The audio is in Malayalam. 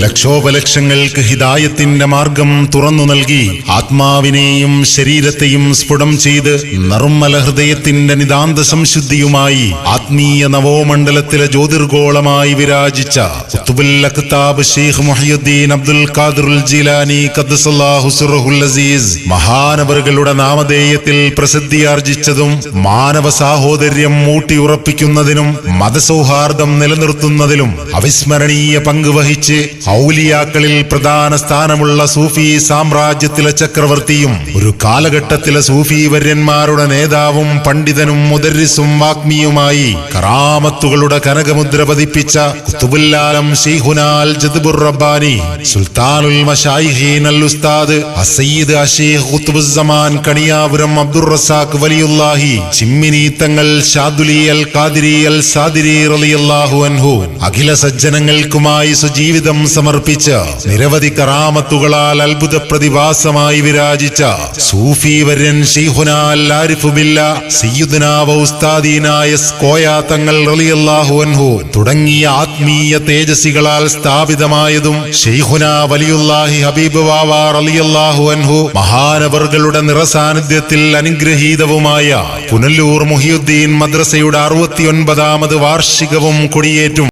ലക്ഷോപലക്ഷങ്ങൾക്ക് ഹിദായത്തിന്റെ മാർഗം തുറന്നു നൽകി ആത്മാവിനെയും ശരീരത്തെയും സ്ഫുടം ചെയ്ത് നർമ്മല ഹൃദയത്തിന്റെ നിതാന്ത സംശുദ്ധിയുമായി ആത്മീയ നവോമണ്ഡലത്തിലെ ജ്യോതിർഗോളമായി വിരാജിച്ച ഖുത്ബുൽ അഖ്താബ് ശൈഖ് മുഹയ്യിദ്ദീൻ അബ്ദുൽ ഖാദിറുൽ ജീലാനി ഖദ്ദസല്ലാഹു സിർറുൽ അസീസ് മഹാനവറുകളുടെ നാമധേയത്തിൽ പ്രസിദ്ധിയാർജിച്ചതും മാനവ സാഹോദര്യം ഊട്ടിയുറപ്പിക്കുന്നതിനും മതസൗഹാർദ്ദം നിലനിർത്തുന്നതിലും അവിസ്മരണീയ പങ്ക് വഹിച്ച് ഔലിയാക്കളിൽ പ്രധാന സ്ഥാനമുള്ള സൂഫി സാമ്രാജ്യത്തിലെ ചക്രവർത്തിയും ഒരു കാലഘട്ടത്തിലെ സൂഫി വര്യന്മാരുടെ നേതാവും പണ്ഡിതനും മുദർരിസും വാഗ്മിയുമായി കറാമത്തുകളുടെ കനകമുദ്ര പതിപ്പിച്ച ഖുത്ബുൽ ആലം ശൈഖുനാൽ ജദ്ബുർ റബ്ബാനി സുൽത്താനുൽ മശായിഖീൻ അൽ ഉസ്താദ് അസയ്യിദ് അശീഖ് ഖുത്ബുസ് സമാൻ കണിയാപുരം അബ്ദുർ റസാഖ് വലിയുല്ലാഹി ചിമ്മിനി തങ്ങൾ ഷാദുലി അൽ ഖാദിരി അൽ സാദിരി റളിയല്ലാഹു അൻഹു അഖില സജ്ജനങ്ങൾക്കുമായി സുജീവിതം സമർപ്പിച്ച നിരവധി കറാമത്തുകളാൽ അത്ഭുത പ്രതിഭാസമായി വിരാജിച്ച സൂഫി വര്യൻ ശൈഖുനാൽ ആരിഫു ബില്ലാ സയ്യിദുനാ വ ഉസ്താദീനായ കോയ തങ്ങൾ റളിയല്ലാഹു അൻഹു തുടങ്ങിയ ആത്മീയ തേജസ്സികളാൽ സ്ഥാപിതമായതും ശൈഖുനാ വലിയുല്ലാഹി ഹബീബ് വാവ റളിയല്ലാഹു അൻഹു മഹാനവറുകളുടെ നിറസാന്നിധ്യത്തിൽ അനുഗ്രഹീതവുമായ പുനലൂർ മുഹിയുദ്ദീൻ മദ്രസയുടെ 69ാമത് വാർഷികവും കൊടിയേറ്റും